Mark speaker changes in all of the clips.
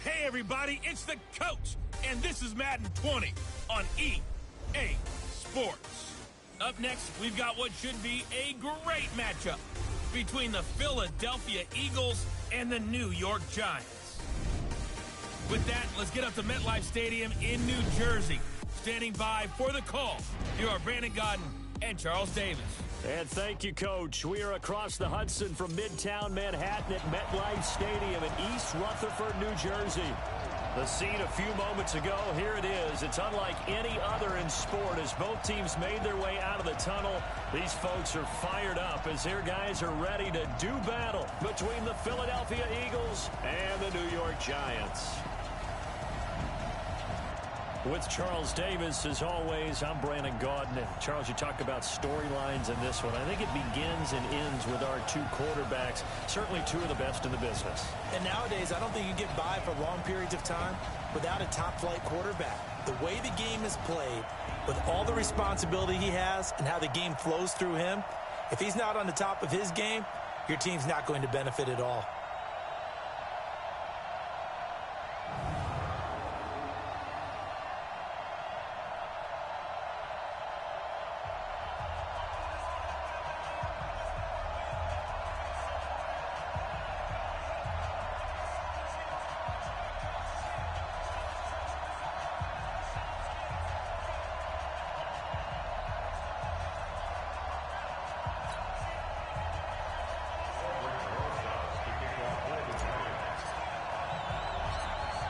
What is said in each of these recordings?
Speaker 1: Hey everybody, it's the Coach, and this is Madden 20 on EA Sports. Up next, we've got what should be a great matchup between the Philadelphia Eagles and the New York Giants. With that, let's get up to MetLife Stadium in New Jersey. Standing by for the call, here are Brandon Godden and Charles Davis.
Speaker 2: And thank you, Coach. We are across the Hudson from Midtown Manhattan at MetLife Stadium in East Rutherford, New Jersey. The scene a few moments ago, here it is. It's unlike any other in sport as both teams made their way out of the tunnel. These folks are fired up as their guys are ready to do battle between the Philadelphia Eagles and the New York Giants. With Charles Davis, as always, I'm Brandon Gaudin. Charles, you talk about storylines in this one. I think it begins and ends with our two quarterbacks, certainly two of the best in the business.
Speaker 3: And nowadays, I don't think you get by for long periods of time without a top-flight quarterback. The way the game is played, with all the responsibility he has and how the game flows through him, if he's not on the top of his game, your team's not going to benefit at all.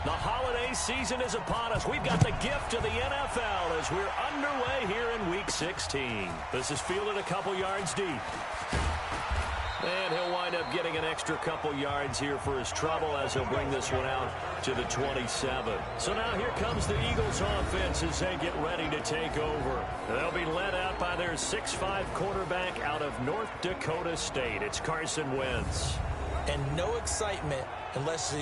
Speaker 2: The holiday season is upon us. We've got the gift of the NFL as we're underway here in Week 16. This is fielded a couple yards deep. And he'll wind up getting an extra couple yards here for his trouble as he'll bring this one out to the 27. So now here comes the Eagles offense as they get ready to take over. They'll be led out by their 6'5" quarterback out of North Dakota State. It's Carson Wentz.
Speaker 3: And no excitement unless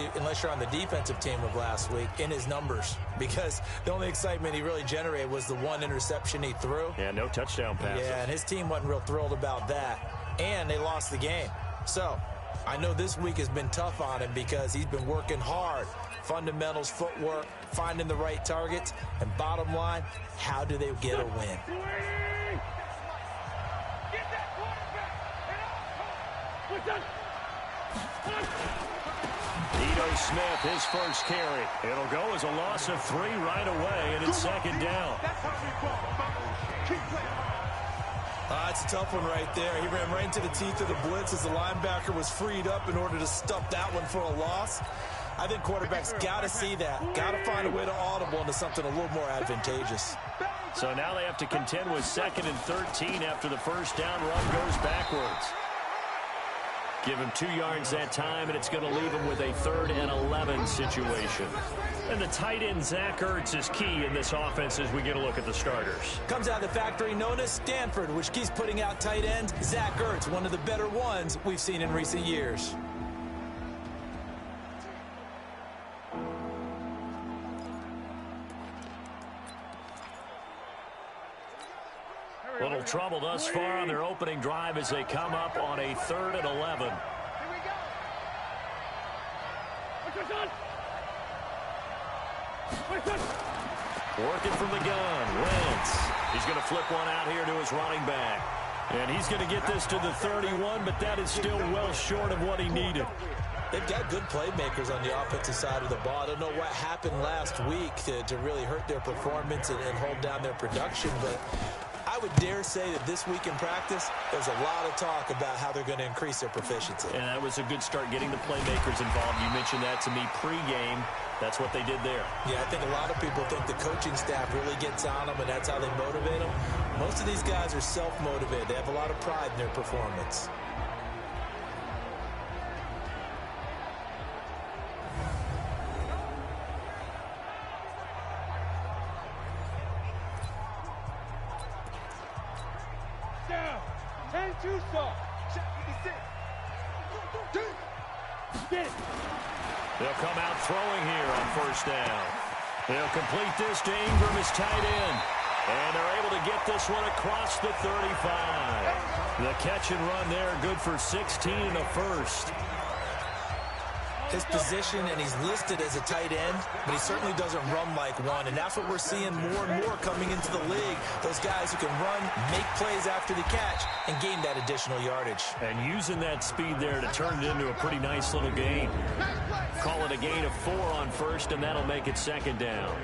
Speaker 3: you're on the defensive team of last week in his numbers, because the only excitement he really generated was the one interception he threw.
Speaker 2: Yeah, no touchdown passes.
Speaker 3: Yeah, and his team wasn't real thrilled about that, and they lost the game. So I know this week has been tough on him because he's been working hard. Fundamentals, footwork, finding the right targets, and bottom line, how do they get a win?
Speaker 2: Ito Smith, his first carry. It'll go as a loss of 3 right away, and it's second down.
Speaker 3: It's a tough one right there. He ran right into the teeth of the blitz as the linebacker was freed up in order to stop that one for a loss. I think quarterbacks got to see that. Got to find a way to audible into something a little more advantageous.
Speaker 2: So now they have to contend with 2nd and 13 after the first down run goes backwards. Give him 2 yards that time, and it's going to leave him with a 3rd and 11 situation. And the tight end, Zach Ertz, is key in this offense as we get a look at the starters.
Speaker 3: Comes out of the factory known as Stanford, which keeps putting out tight ends. Zach Ertz, one of the better ones we've seen in recent years.
Speaker 2: Little trouble thus far on their opening drive as they come up on a 3rd and 11. Working from the gun, Wentz. He's going to flip one out here to his running back. And he's going to get this to the 31, but that is still well short of what he needed.
Speaker 3: They've got good playmakers on the offensive side of the ball. I don't know what happened last week to really hurt their performance and hold down their production, but I would dare say that this week in practice, there's a lot of talk about how they're going to increase their proficiency.
Speaker 2: And that was a good start getting the playmakers involved. You mentioned that to me pregame. That's what they did there.
Speaker 3: Yeah, I think a lot of people think the coaching staff really gets on them, and that's how they motivate them. Most of these guys are self-motivated. They have a lot of pride in their performance.
Speaker 2: They'll come out throwing here on 1st down. They'll complete this to Ingram as tight end. And they're able to get this one across the 35. The catch and run there, good for 16 and a first.
Speaker 3: his position, and he's listed as a tight end, but he certainly doesn't run like one, and that's what we're seeing more and more coming into the league. Those guys who can run, make plays after the catch, and gain that additional yardage.
Speaker 2: And using that speed there to turn it into a pretty nice little gain. Call it a gain of 4 on first, and that'll make it second down.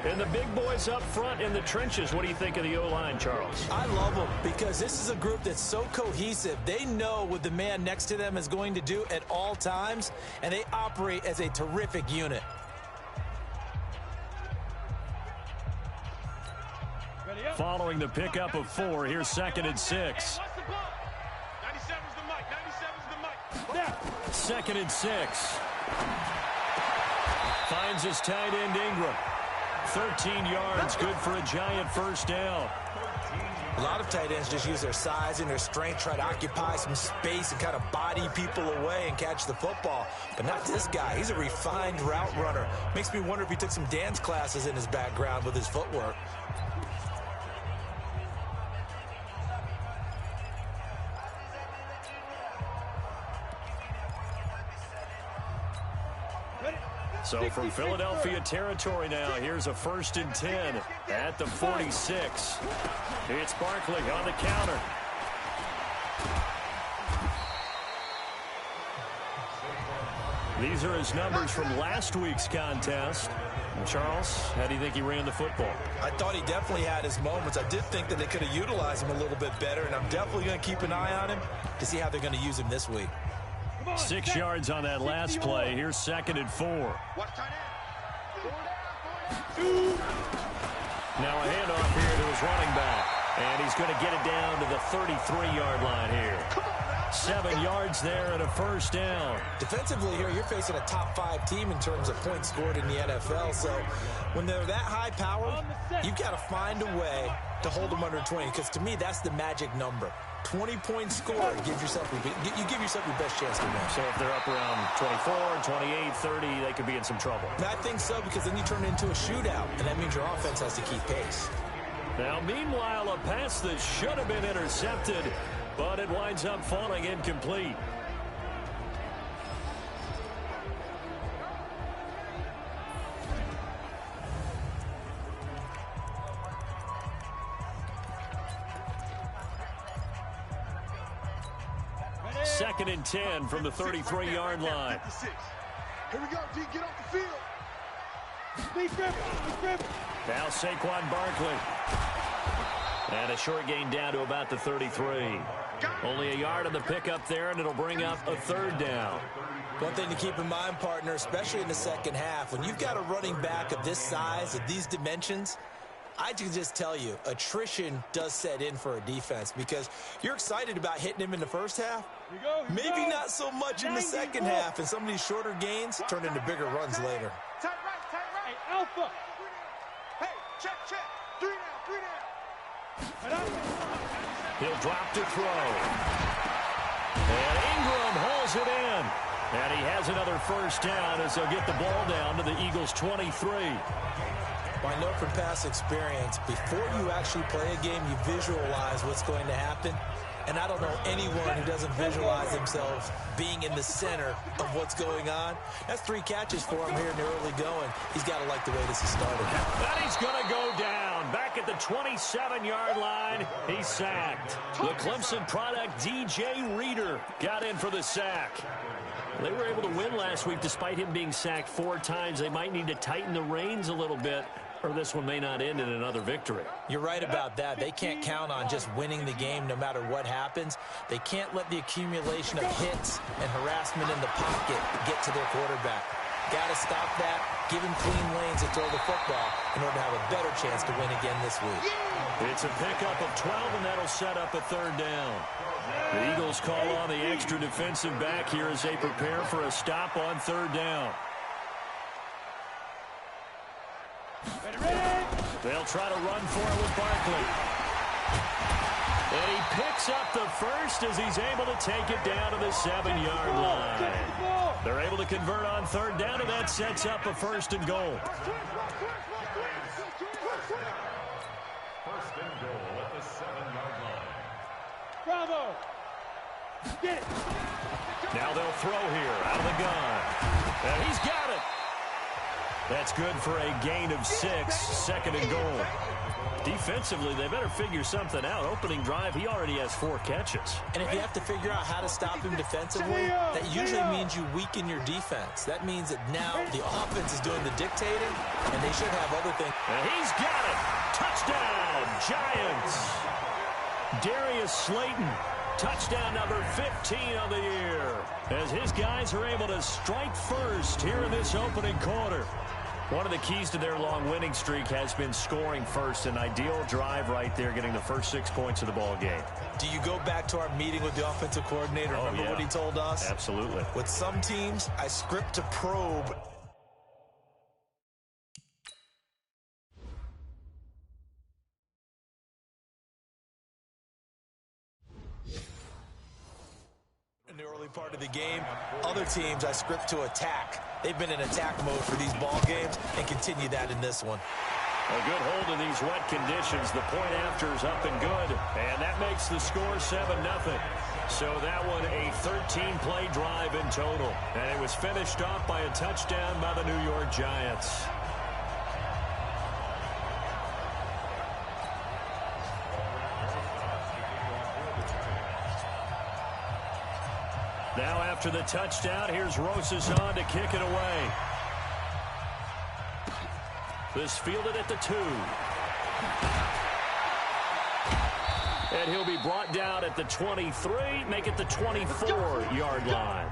Speaker 2: And the big boys up front in the trenches, what do you think of the O-line, Charles?
Speaker 3: I love them because this is a group that's so cohesive. They know what the man next to them is going to do at all times, and they operate as a terrific unit.
Speaker 2: Following the pickup of 4, here's 2nd and 6. 2nd and 6. Finds his tight end Ingram. 13 yards, good for a giant first down.
Speaker 3: A lot of tight ends just use their size and their strength, try to occupy some space and kind of body people away and catch the football. But not this guy. He's a refined route runner. Makes me wonder if he took some dance classes in his background with his footwork.
Speaker 2: So from Philadelphia territory now, here's a 1st and 10 at the 46. It's Barkley on the counter. These are his numbers from last week's contest. Charles, how do you think he ran the football?
Speaker 3: I thought he definitely had his moments. I did think that they could have utilized him a little bit better, and I'm definitely going to keep an eye on him to see how they're going to use him this week.
Speaker 2: 6 yards on that last play. Here's 2nd and 4. Now a handoff here to his running back. And he's going to get it down to the 33-yard line here. 7 yards there and a first down.
Speaker 3: Defensively here, you're facing a top-5 team in terms of points scored in the NFL. So when they're that high-powered, you've got to find a way to hold them under 20. Because to me, that's the magic number. 20 points scored, you give yourself your best chance to win.
Speaker 2: So if they're up around 24, 28, 30, they could be in some trouble.
Speaker 3: I think so, because then you turn it into a shootout, and that means your offense has to keep pace.
Speaker 2: Now, meanwhile, a pass that should have been intercepted, but it winds up falling incomplete. Second and 10 from the 33-yard line.
Speaker 4: Here we go, D. Get off the field.
Speaker 2: Now Saquon Barkley. And a short gain down to about the 33. Only a yard on the pickup there, and it'll bring up a 3rd down.
Speaker 3: One thing to keep in mind, partner, especially in the second half, when you've got a running back of this size, of these dimensions, I can just tell you, attrition does set in for a defense because you're excited about hitting him in the first half. Maybe not so much in the second half, and some of these shorter gains turn into bigger runs later.
Speaker 4: Tight right. Hey, Alpha. Hey, check. 3 down.
Speaker 2: He'll drop to throw. And Ingram holds it in. And he has another first down as they'll get the ball down to the Eagles' 23.
Speaker 3: Well, I know from past experience, before you actually play a game, you visualize what's going to happen. And I don't know anyone who doesn't visualize themselves being in the center of what's going on. That's 3 catches for him here in the early going. He's got to like the way this has started.
Speaker 2: And he's going to go down. Back at the 27-yard line, he's sacked. The Clemson product, DJ Reader, got in for the sack. They were able to win last week despite him being sacked 4 times. They might need to tighten the reins a little bit, or this one may not end in another victory.
Speaker 3: You're right about that. They can't count on just winning the game no matter what happens. They can't let the accumulation of hits and harassment in the pocket get to their quarterback. Got to stop that, give him clean lanes to throw the football in order to have a better chance to win again this week.
Speaker 2: It's a pickup of 12, and that'll set up a 3rd down. The Eagles call on the extra defensive back here as they prepare for a stop on 3rd down. They'll try to run for it with Barkley. And he picks up the first as he's able to take it down to the 7-yard line. They're able to convert on 3rd down, and that sets up a 1st and goal.
Speaker 4: 1st and goal at the 7-yard line. Bravo!
Speaker 2: Now they'll throw here out of the gun. And he's got it. That's good for a gain of 6, second and goal. Defensively, they better figure something out. Opening drive, he already has 4 catches.
Speaker 3: And if you have to figure out how to stop him defensively, that usually means you weaken your defense. That means that now the offense is doing the dictating, and they should have other things.
Speaker 2: And he's got it. Touchdown, Giants. Darius Slayton, touchdown number 15 on the year, as his guys are able to strike first here in this opening quarter. One of the keys to their long winning streak has been scoring first. An ideal drive right there, getting the first 6 points of the ball game.
Speaker 3: Do you go back to our meeting with the offensive coordinator? Remember what he told us?
Speaker 2: Absolutely.
Speaker 3: With some teams, I script to probe. In the early part of the game, other teams I script to attack. They've been in attack mode for these ball games and continue that in this one.
Speaker 2: A good hold in these wet conditions. The point after is up and good, and that makes the score 7-0. So that one a 13-play drive in total, and it was finished off by a touchdown by the New York Giants. Now after the touchdown, here's Rosas on to kick it away. This fielded at the 2. And he'll be brought down at the 23, make it the 24-yard line.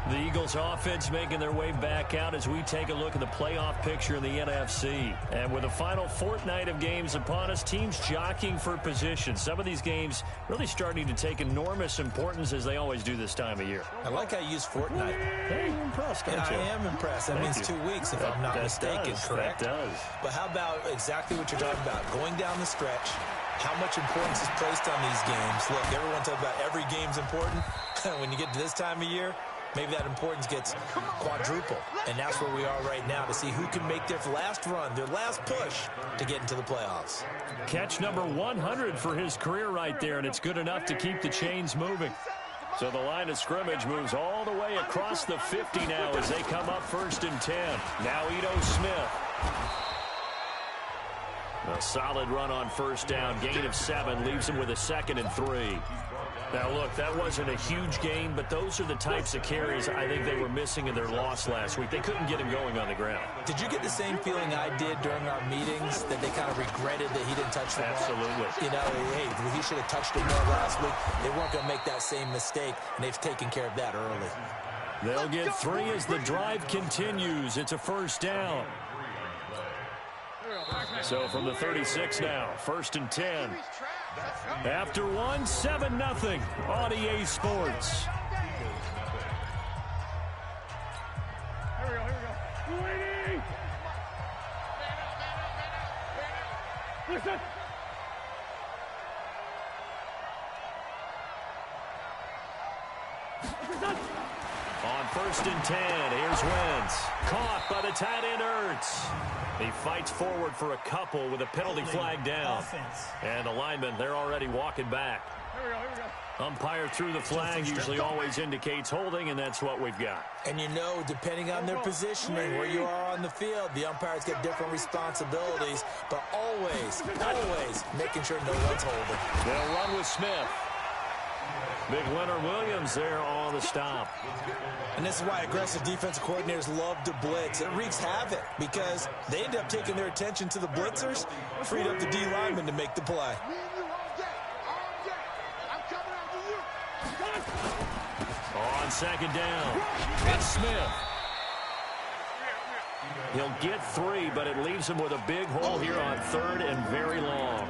Speaker 2: The Eagles offense making their way back out as we take a look at the playoff picture in the NFC. And with the final fortnight of games upon us, teams jockeying for position. Some of these games really starting to take enormous importance, as they always do this time of year.
Speaker 3: I like how you use fortnight.
Speaker 2: Hey, you're impressed, don't you?
Speaker 3: I am impressed. That means 2 weeks, if I'm not mistaken, correct?
Speaker 2: That does.
Speaker 3: But how about exactly what you're talking about? Going down the stretch, how much importance is placed on these games? Look, everyone talks about every game's important. When you get to this time of year, maybe that importance gets quadruple. And that's where we are right now, to see who can make their last run, their last push to get into the playoffs.
Speaker 2: Catch number 100 for his career right there, and it's good enough to keep the chains moving. So the line of scrimmage moves all the way across the 50 now as they come up 1st and 10. Now Ito Smith. A solid run on 1st down. Gain of 7 leaves him with a 2nd and 3. Now, look, that wasn't a huge gain, but those are the types of carries I think they were missing in their loss last week. They couldn't get him going on the ground.
Speaker 3: Did you get the same feeling I did during our meetings, that they kind of regretted that he didn't touch the ball?
Speaker 2: Absolutely.
Speaker 3: You know, hey, he should have touched it more last week. They weren't going to make that same mistake, and they've taken care of that early.
Speaker 2: They'll get 3 as the drive continues. It's a 1st down. So from the 36 now, 1st and 10. After 1, 7-0 on EA Sports.
Speaker 4: Here we go. Listen.
Speaker 2: On 1st and 10, here's Wentz. Caught by the tight end Ertz. He fights forward for a couple with a penalty flag down. And the linemen, they're already walking back.
Speaker 4: Here we go.
Speaker 2: Umpire through the flag usually always indicates holding, and that's what we've got.
Speaker 3: And you know, depending on their positioning, where you are on the field, the umpires get different responsibilities, but always making sure no one's holding.
Speaker 2: They'll run with Smith. Big Leonard Williams there on the stop.
Speaker 3: And this is why aggressive defensive coordinators love to blitz. It wreaks havoc because they end up taking their attention to the blitzers, freed up the D lineman to make the play.
Speaker 4: Me and you all day. I'm coming after you.
Speaker 2: On 2nd down, it's Smith. He'll get 3, but it leaves him with a big hole here on 3rd and very long.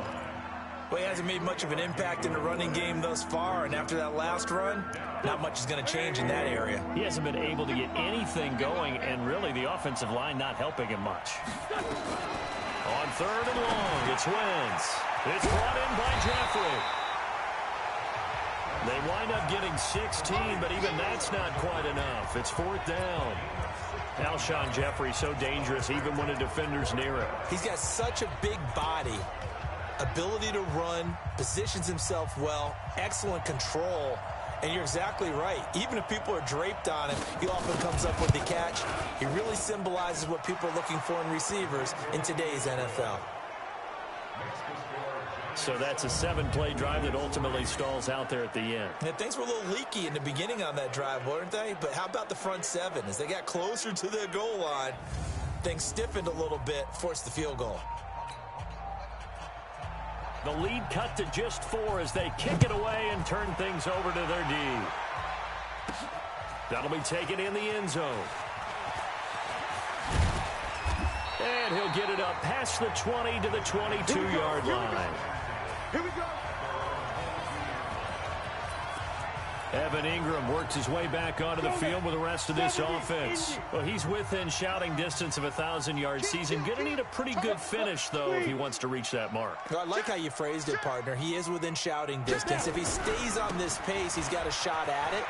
Speaker 3: Well, he hasn't made much of an impact in the running game thus far, and after that last run, not much is going to change in that area.
Speaker 2: He hasn't been able to get anything going, and really the offensive line not helping him much. On 3rd and long, it's Wentz. It's brought in by Jeffrey. They wind up getting 16, but even that's not quite enough. It's 4th down. Alshon Jeffrey so dangerous even when a defender's near him.
Speaker 3: He's got such a big body. ability to run, positions himself well, excellent control. And you're exactly right. Even if people are draped on him, he often comes up with the catch. He really symbolizes what people are looking for in receivers in today's NFL.
Speaker 2: So that's a 7-play drive that ultimately stalls out there at the end.
Speaker 3: Yeah, things were a little leaky in the beginning on that drive, weren't they? But how about the front 7? As they got closer to their goal line, things stiffened a little bit, forced the field goal.
Speaker 2: The lead cut to just 4 as they kick it away and turn things over to their D. That'll be taken in the end zone. And he'll get it up past the 20 to the 22-yard line.
Speaker 4: Here we go.
Speaker 2: Evan Ingram works his way back onto the field with the rest of this offense. Well, he's within shouting distance of a 1,000-yard season. Going to need a pretty good finish, though, if he wants to reach that mark.
Speaker 3: Well, I like how you phrased it, partner. He is within shouting distance. If he stays on this pace, he's got a shot at it.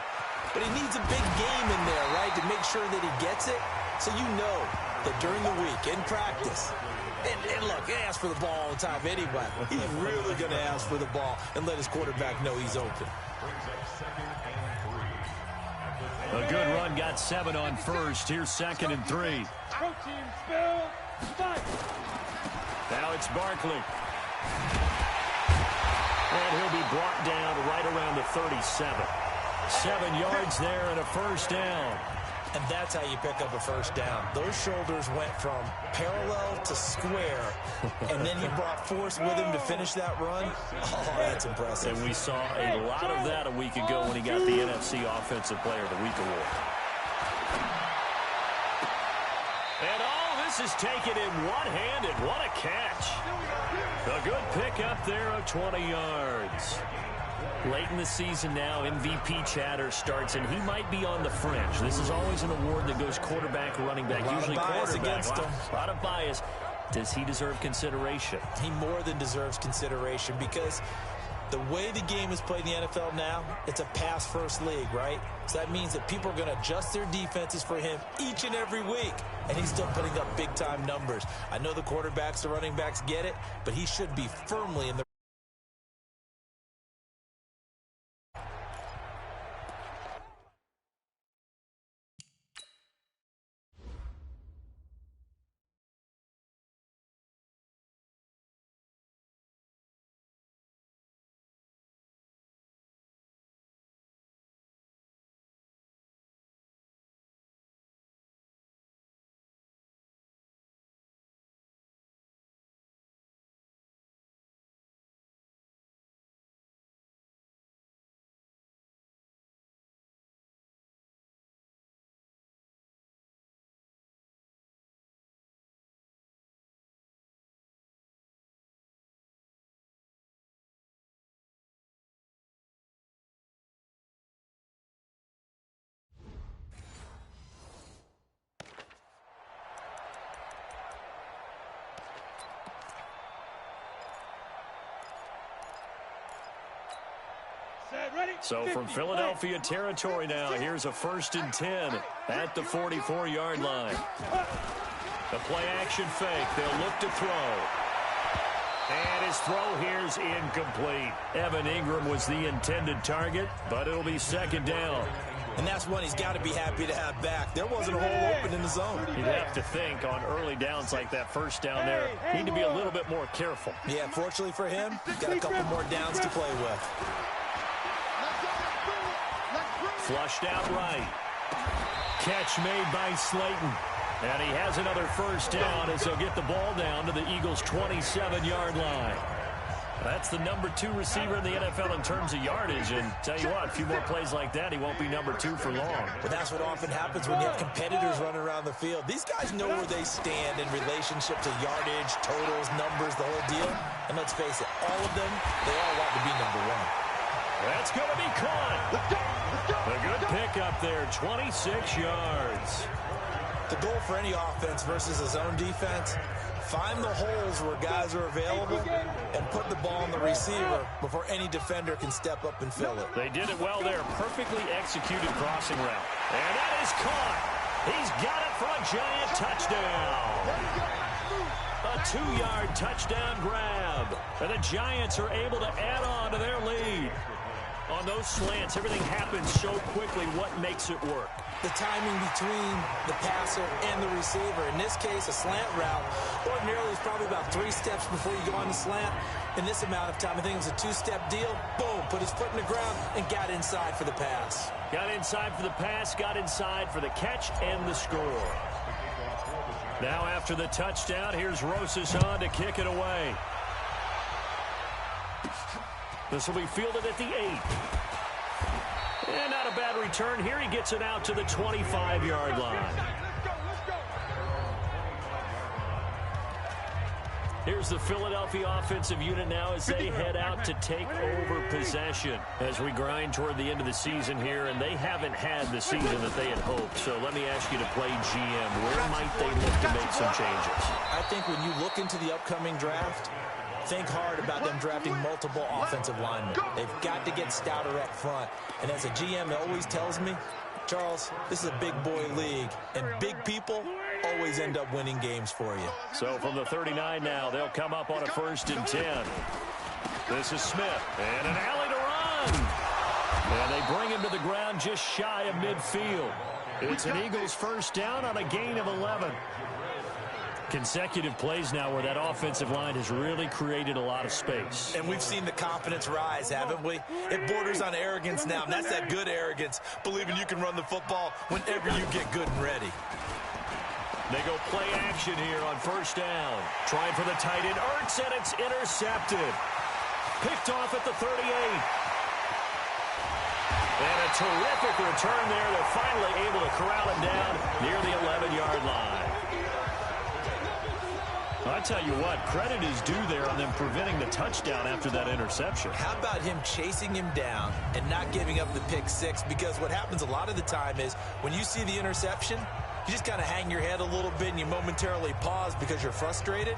Speaker 3: But he needs a big game in there, right, to make sure that he gets it. So you know that during the week, in practice, and look, he asks for the ball all the time anyway. He's really going to ask for the ball and let his quarterback know he's open.
Speaker 2: A good run, got 7 on first. Here's 2nd and 3. Now it's Barkley. And he'll be brought down right around the 37. 7 yards there and a first down.
Speaker 3: And that's how you pick up a first down. Those shoulders went from parallel to square, and then he brought force with him to finish that run. Oh, that's impressive.
Speaker 2: And we saw a lot of that a week ago when he got the NFC Offensive Player of the Week award. And all this is taken in one-handed. What a catch. A good pickup there of 20 yards. Late in the season now, MVP chatter starts, and he might be on the fringe. This is always an award that goes quarterback, running back, usually quarterback. A lot of bias. Does he deserve consideration?
Speaker 3: He more than deserves consideration because the way the game is played in the NFL now, it's a pass-first league, right? So that means that people are going to adjust their defenses for him each and every week, and he's still putting up big-time numbers. I know the quarterbacks, the running backs get it, but he should be firmly in the
Speaker 2: So from Philadelphia territory now, here's a 1st and 10 at the 44-yard line. The play-action fake. They'll look to throw. And his throw here's incomplete. Evan Ingram was the intended target, but it'll be 2nd down.
Speaker 3: And that's one he's got to be happy to have back. There wasn't a hole open in the zone.
Speaker 2: You'd have to think on early downs like that first down there, need to be a little bit more careful.
Speaker 3: Yeah, fortunately for him, got a couple more downs to play with.
Speaker 2: Flushed out right. Catch made by Slayton. And he has another first down as he'll get the ball down to the Eagles' 27-yard line. That's the number 2 receiver in the NFL in terms of yardage. And tell you what, a few more plays like that, he won't be number 2 for long.
Speaker 3: But that's what often happens when you have competitors running around the field. These guys know where they stand in relationship to yardage, totals, numbers, the whole deal. And let's face it, all of them, they all want to be number 1.
Speaker 2: That's going to be caught. A good pickup there, 26 yards.
Speaker 3: The goal for any offense versus a zone defense, find the holes where guys are available and put the ball on the receiver before any defender can step up and fill it.
Speaker 2: They did it well there. Perfectly executed crossing route. And that is caught. He's got it for a giant touchdown. A 2-yard touchdown grab. And the Giants are able to add on to their lead. On those slants, everything happens so quickly. What makes it work?
Speaker 3: The timing between the passer and the receiver. In this case, a slant route ordinarily is probably about 3 steps before you go on the slant. In this amount of time, I think it was a 2-step deal. Boom, put his foot in the ground and got inside for the pass.
Speaker 2: Got inside for the pass, got inside for the catch and the score. Now after the touchdown, here's Rosas on to kick it away. This will be fielded at the 8. And not a bad return here. He gets it out to the 25-yard line. Here's the Philadelphia offensive unit now as they head out to take over possession as we grind toward the end of the season here, and they haven't had the season that they had hoped. So let me ask you to play GM. Where might they look to make some changes?
Speaker 3: I think when you look into the upcoming draft, think hard about them drafting multiple offensive linemen. They've got to get stouter up front. And as a GM always tells me, Charles, this is a big boy league, and big people always end up winning games for you.
Speaker 2: So from the 39 now, they'll come up on a 1st and 10. This is Smith, and an alley to run. And they bring him to the ground just shy of midfield. It's an Eagles first down on a gain of 11. Consecutive plays now where that offensive line has really created a lot of space.
Speaker 3: And we've seen the confidence rise, haven't we? It borders on arrogance now, and that's that good arrogance, believing you can run the football whenever you get good and ready.
Speaker 2: They go play action here on 1st down. Trying for the tight end, Ertz, and it's intercepted. Picked off at the 38. And a terrific return there. They're finally able to corral him down near the 11-yard line. I tell you what, credit is due there on them preventing the touchdown after that interception.
Speaker 3: How about him chasing him down and not giving up the pick 6? Because what happens a lot of the time is when you see the interception, you just kind of hang your head a little bit and you momentarily pause because you're frustrated.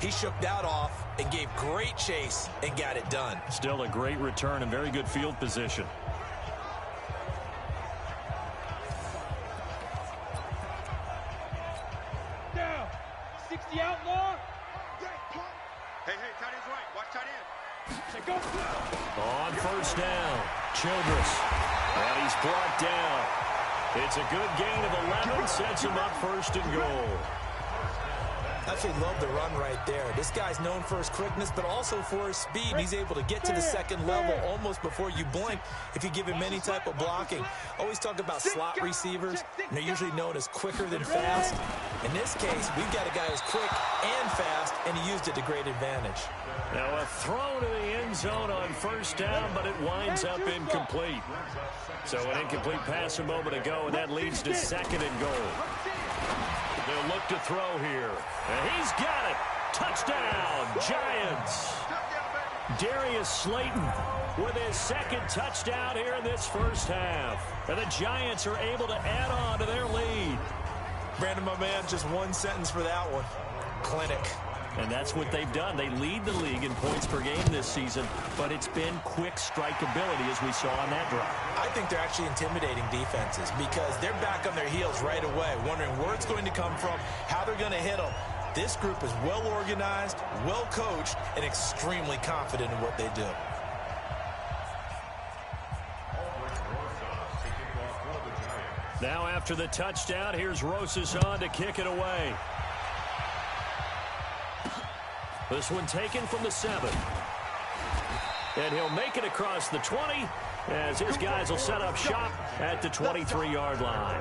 Speaker 3: He shook that off and gave great chase and got it done.
Speaker 2: Still a great return and very good field position.
Speaker 4: Down. 60 outlaw. Hey, tight end's right. Watch tight end. Go.
Speaker 2: On 1st down, Childress. And he's brought down. It's a good gain of 11, sets him up 1st and goal.
Speaker 3: I absolutely love the run right there. This guy's known for his quickness, but also for his speed. He's able to get to the 2nd level almost before you blink if you give him any type of blocking. Always talk about slot receivers, and they're usually known as quicker than fast. In this case, we've got a guy who's quick and fast, and he used it to great advantage.
Speaker 2: Now a throw to the end zone on 1st down, but it winds up incomplete. So an incomplete pass a moment ago, and that leads to 2nd and goal. They'll look to throw here. And he's got it. Touchdown, Giants. Darius Slayton with his 2nd touchdown here in this 1st half. And the Giants are able to add on to their lead.
Speaker 3: Brandon, my man, just one sentence for that one. Clinic.
Speaker 2: And that's what they've done. They lead the league in points per game this season, but it's been quick strikeability as we saw on that drive.
Speaker 3: I think they're actually intimidating defenses because they're back on their heels right away, wondering where it's going to come from, how they're going to hit them. This group is well organized, well coached, and extremely confident in what they do.
Speaker 2: Now after the touchdown, here's Rosas on to kick it away. This one taken from the 7. And he'll make it across the 20 as his guys will set up shop at the 23-yard line.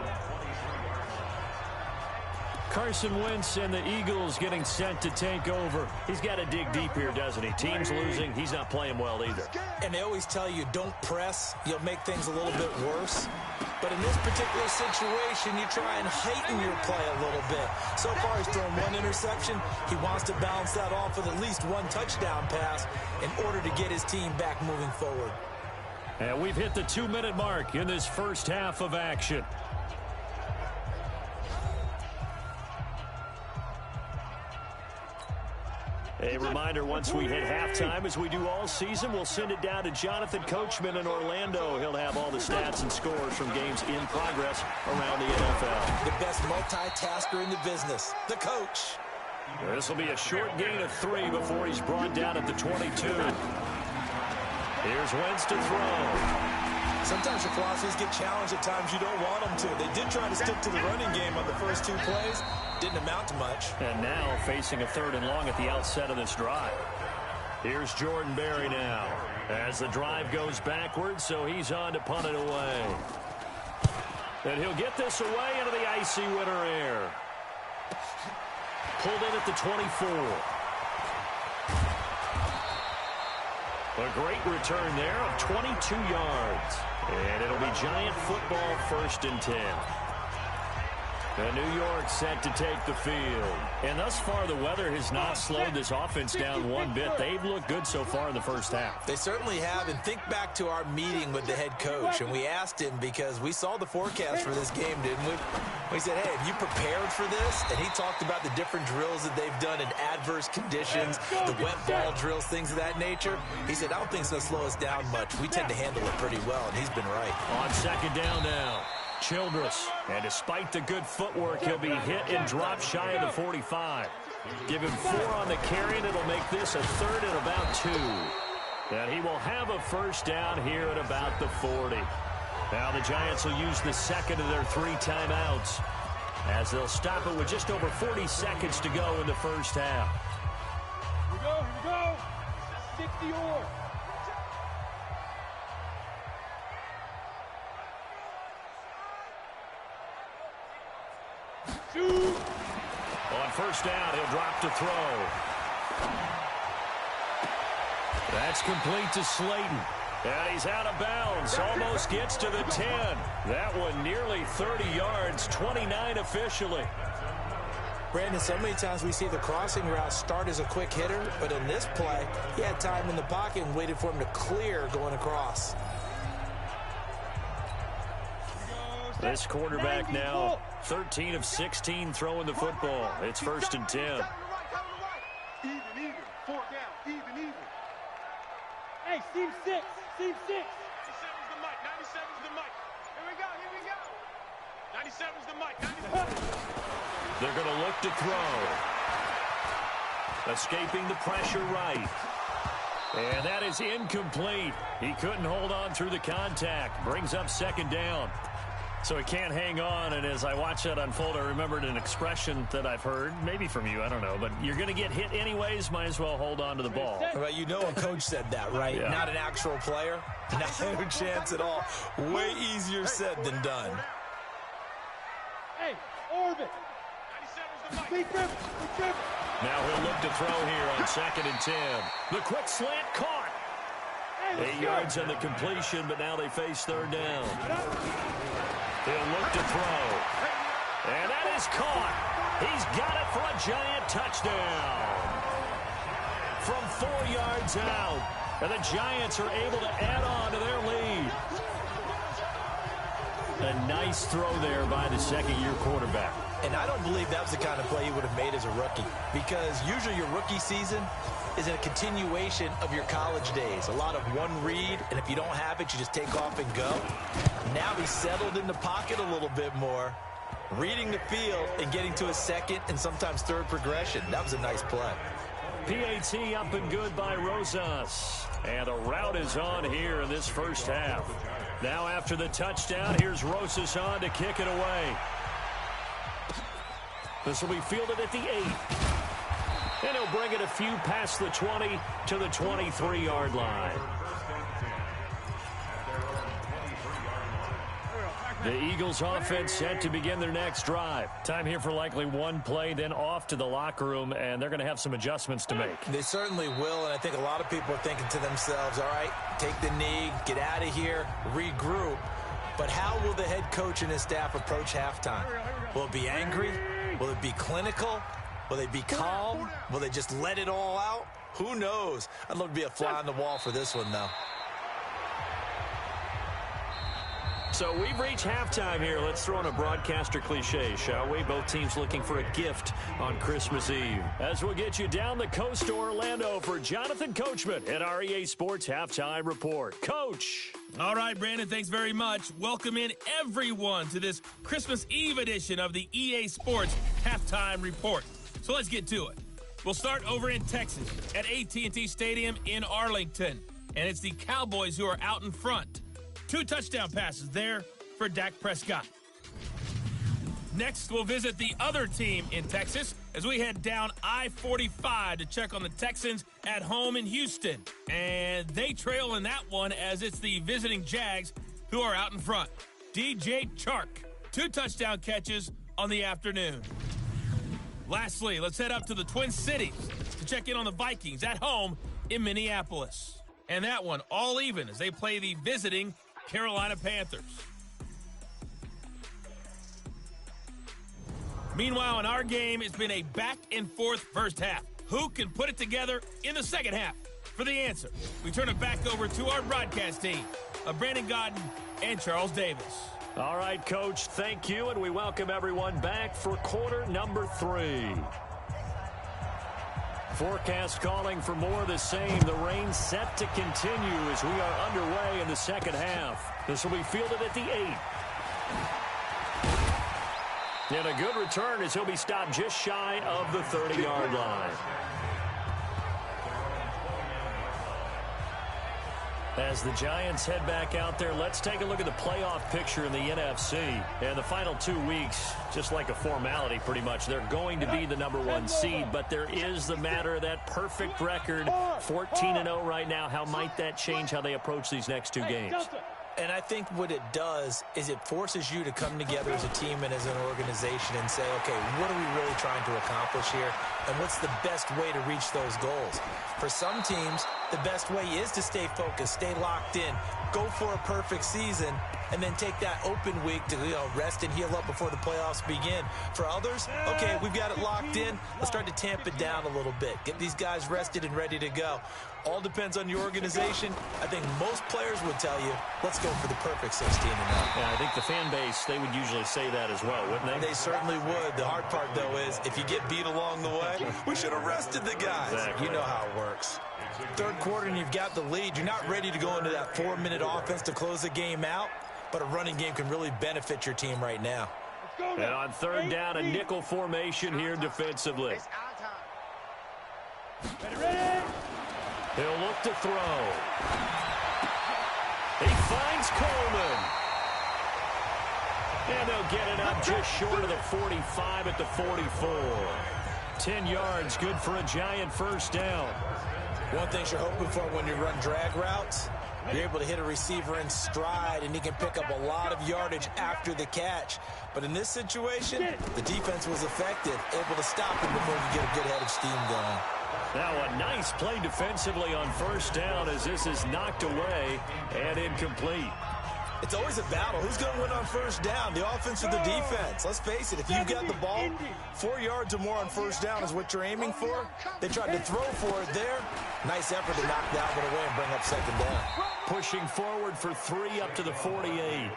Speaker 2: Carson Wentz and the Eagles getting sent to take over. He's got to dig deep here, doesn't he? Team's losing. He's not playing well either.
Speaker 3: And they always tell you, don't press. You'll make things a little bit worse. But in this particular situation, you try and heighten your play a little bit. So far, he's thrown 1 interception. He wants to balance that off with at least 1 touchdown pass in order to get his team back moving forward.
Speaker 2: And we've hit the 2-minute mark in this 1st half of action. A reminder, once we hit halftime, as we do all season, we'll send it down to Jonathan Coachman in Orlando. He'll have all the stats and scores from games in progress around the NFL.
Speaker 3: The best multitasker in the business, the coach.
Speaker 2: This will be a short gain of 3 before he's brought down at the 22. Here's Wentz to throw.
Speaker 3: Sometimes your philosophies get challenged at times you don't want them to. They did try to stick to the running game on the first 2 plays. Didn't amount to much.
Speaker 2: And now facing a 3rd and long at the outset of this drive. Here's Jordan Berry now as the drive goes backwards, so he's on to punt it away. And he'll get this away into the icy winter air. Pulled in at the 24. A great return there of 22 yards. And it'll be Giant football 1st and 10. And New York set to take the field. And thus far, the weather has not slowed this offense down one bit. They've looked good so far in the first half.
Speaker 3: They certainly have. And think back to our meeting with the head coach. And we asked him because we saw the forecast for this game, didn't we? We said, hey, have you prepared for this? And he talked about the different drills that they've done in adverse conditions, the wet ball drills, things of that nature. He said, I don't think it's going to slow us down much. We tend to handle it pretty well, and he's been right.
Speaker 2: On 2nd down now. Childress, and despite the good footwork, he'll be hit and dropped shy of the 45. Give him 4 on the carry, and it'll make this a 3rd and about 2. And he will have a 1st down here at about the 40. Now the Giants will use the 2nd of their 3 timeouts as they'll stop it with just over 40 seconds to go in the first half.
Speaker 4: Here we go. 60 or.
Speaker 2: On 1st down, he'll drop to throw. That's complete to Slayton. And he's out of bounds. Almost gets to the 10. That one nearly 30 yards, 29 officially.
Speaker 3: Brandon, so many times we see the crossing route start as a quick hitter, but in this play, he had time in the pocket and waited for him to clear going across.
Speaker 2: This quarterback now 13 of 16 throwing the football. It's 1st and 10.
Speaker 4: Even, 4 down, even. Hey, seam 6. 97's the mic, 97's the mic. Here we go. 97's the mic, 97.
Speaker 2: They're going to look to throw. Escaping the pressure right. And that is incomplete. He couldn't hold on through the contact. Brings up 2nd down. So he can't hang on, and as I watch that unfold, I remembered an expression that I've heard, maybe from you, I don't know, but you're going to get hit anyways, might as well hold on to the ball.
Speaker 3: Well, you know a coach said that, right?
Speaker 2: Yeah.
Speaker 3: Not an actual player. No chance at all. Way easier said than done.
Speaker 4: Hey, orbit. 97's the mic.
Speaker 2: Now he'll look to throw here on 2nd and 10. The quick slant caught. 8 yards on the completion, but now they face 3rd down. He'll look to throw. And that is caught. He's got it for a Giant touchdown. From 4 yards out. And the Giants are able to add on to their lead. A nice throw there by the 2nd-year quarterback.
Speaker 3: And I don't believe that was the kind of play he would have made as a rookie. Because usually your rookie season is a continuation of your college days. A lot of one read, and if you don't have it, you just take off and go. Now he's settled in the pocket a little bit more, reading the field and getting to a 2nd and sometimes 3rd progression. That was a nice play.
Speaker 2: PAT up and good by Rosas. And the route is on here in this first half. Now after the touchdown, here's Rosas on to kick it away. This will be fielded at the 8. And he'll bring it a few past the 20 to the 23-yard line. The Eagles offense set to begin their next drive. Time here for likely one play, then off to the locker room, and they're going to have some adjustments to make.
Speaker 3: They certainly will, and I think a lot of people are thinking to themselves, all right, take the knee, get out of here, regroup. But how will the head coach and his staff approach halftime? Will it be angry? Will it be clinical? Will they be calm? Will they just let it all out? Who knows? I'd love to be a fly on the wall for this one, though.
Speaker 2: So we've reached halftime here. Let's throw in a broadcaster cliche, shall we? Both teams looking for a gift on Christmas Eve. As we'll get you down the coast to Orlando for Jonathan Coachman at our EA Sports Halftime Report. Coach.
Speaker 1: All right, Brandon, thanks very much. Welcome in everyone to this Christmas Eve edition of the EA Sports Halftime Report. So let's get to it. We'll start over in Texas at AT&T Stadium in Arlington. And it's the Cowboys who are out in front. 2 touchdown passes there for Dak Prescott. Next, we'll visit the other team in Texas as we head down I-45 to check on the Texans at home in Houston. And they trail in that one as it's the visiting Jags who are out in front. DJ Chark, 2 touchdown catches on the afternoon. Lastly, let's head up to the Twin Cities to check in on the Vikings at home in Minneapolis. And that one all even as they play the visiting Carolina Panthers. Meanwhile, in our game, it's been a back-and-forth first half. Who can put it together in the second half? For the answer, we turn it back over to our broadcast team of Brandon Godden and Charles Davis.
Speaker 2: All right, Coach, thank you, and we welcome everyone back for quarter number 3. Forecast calling for more of the same. The rain set to continue as we are underway in the second half. This will be fielded at the 8. And a good return as he'll be stopped just shy of the 30-yard line. As the Giants head back out there, let's take a look at the playoff picture in the NFC. And the final 2 weeks, just like a formality pretty much, they're going to be the #1 seed, but there is the matter of that perfect record, 14-0 right now. How might that change how they approach these next 2 games?
Speaker 3: And I think what it does is it forces you to come together as a team and as an organization and say, okay, what are we really trying to accomplish here? And what's the best way to reach those goals? For some teams, the best way is to stay focused, stay locked in, go for a perfect season, and then take that open week to rest and heal up before the playoffs begin. For others, okay, we've got it locked in. Let's start to tamp it down a little bit. Get these guys rested and ready to go. All depends on your organization. I think most players would tell you, let's go for the perfect 16-0.
Speaker 2: Yeah, I think the fan base, they would usually say that as well, wouldn't they?
Speaker 3: They certainly would. The hard part, though, is if you get beat along the way, we should have rested the guys.
Speaker 2: Exactly.
Speaker 3: You know how it works. Third quarter and you've got the lead. You're not ready to go into that 4-minute offense to close the game out, but a running game can really benefit your team right now.
Speaker 2: And on third down, a nickel formation here defensively.
Speaker 4: Ready?
Speaker 2: He'll look to throw. He finds Coleman. And they'll get it up just short of the 45 at the 44. 10 yards, good for a Giant first down.
Speaker 3: One thing you're hoping for when you run drag routes, you're able to hit a receiver in stride, and he can pick up a lot of yardage after the catch. But in this situation, the defense was effective, able to stop him before he get a good head of steam going.
Speaker 2: Now a nice play defensively on first down as this is knocked away and incomplete.
Speaker 3: It's always a battle. Who's going to win on first down, the offense or the defense? Let's face it, if you've got the ball, 4 yards or more on first down is what you're aiming for. They tried to throw for it there. Nice effort to knock that one away and bring up second down.
Speaker 2: Pushing forward for 3 up to the 48.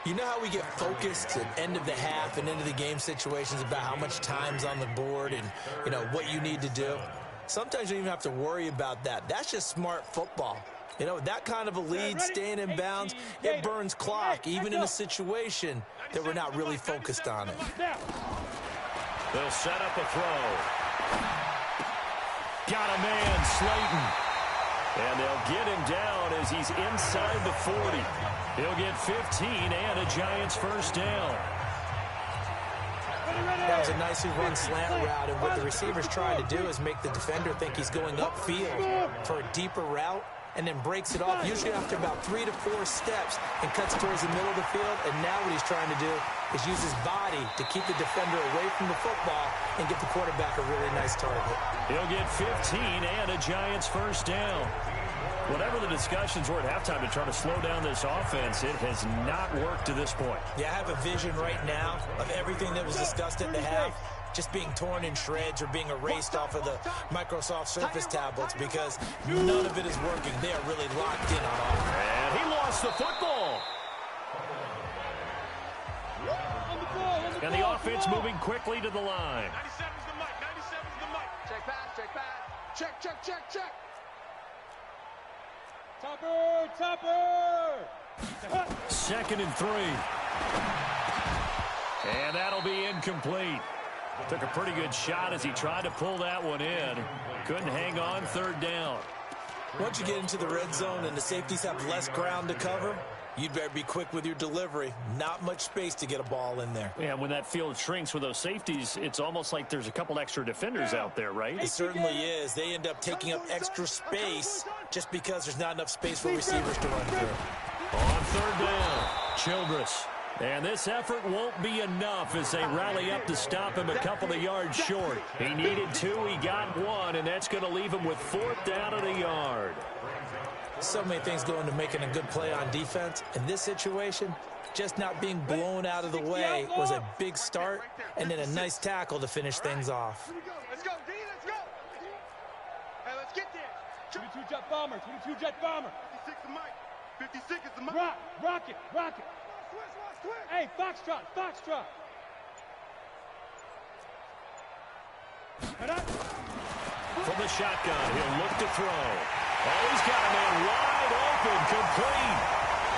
Speaker 3: You know how we get focused at the end of the half and into the game situations about how much time's on the board and, what you need to do? Sometimes you don't even have to worry about that. That's just smart football. That kind of a lead, staying in bounds, it burns clock, even in a situation that we're not really focused on it.
Speaker 2: They'll set up a throw. Got a man, Slayton. And they'll get him down as he's inside the 40. He'll get 15 and a Giants first down.
Speaker 3: That was a nicely run slant route, and what the receiver's trying to do is make the defender think he's going upfield for a deeper route, and then breaks it off, usually after about 3 to 4 steps, and cuts towards the middle of the field. And now what he's trying to do is use his body to keep the defender away from the football and get the quarterback a really nice target.
Speaker 2: He'll get 15 and a Giants first down. Whatever the discussions were at halftime to try to slow down this offense, it has not worked to this point.
Speaker 3: Yeah, I have a vision right now of everything that was discussed at the half just being torn in shreds or being erased off of the Microsoft Surface tablets because none of it is working. They are really locked in on offense.
Speaker 2: And he lost the football. And the offense moving quickly to the line.
Speaker 4: 97's the mic. 97's the mic. Check pass. Check pass. Check, check, check, check. Topper!
Speaker 2: 2nd and 3. And that'll be incomplete. Took a pretty good shot as he tried to pull that one in. Couldn't hang on third down.
Speaker 3: Once you get into the red zone and the safeties have less ground to cover, you'd better be quick with your delivery. Not much space to get a ball in there.
Speaker 2: Yeah, when that field shrinks with those safeties, it's almost like there's a couple extra defenders out there, right?
Speaker 3: It certainly is. They end up taking up extra space just because there's not enough space for receivers to run through.
Speaker 2: On third down, Childress. And this effort won't be enough as they rally up to stop him a couple of yards short. He needed 2, he got 1, and that's going to leave him with 4th down and a yard.
Speaker 3: So many things go into making a good play on defense. In this situation, just not being blown out of the way was a big start, and then a nice tackle to finish things off.
Speaker 4: Let's go, D, let's go. Hey, let's get there.
Speaker 5: 22 jet bomber, 22 jet bomber.
Speaker 4: 56 the mic. 56 is the mic.
Speaker 5: Rocket.
Speaker 4: Switch.
Speaker 5: Hey, Foxtrot.
Speaker 2: From the shotgun, he'll look to throw. Oh, he's got a man wide open, complete.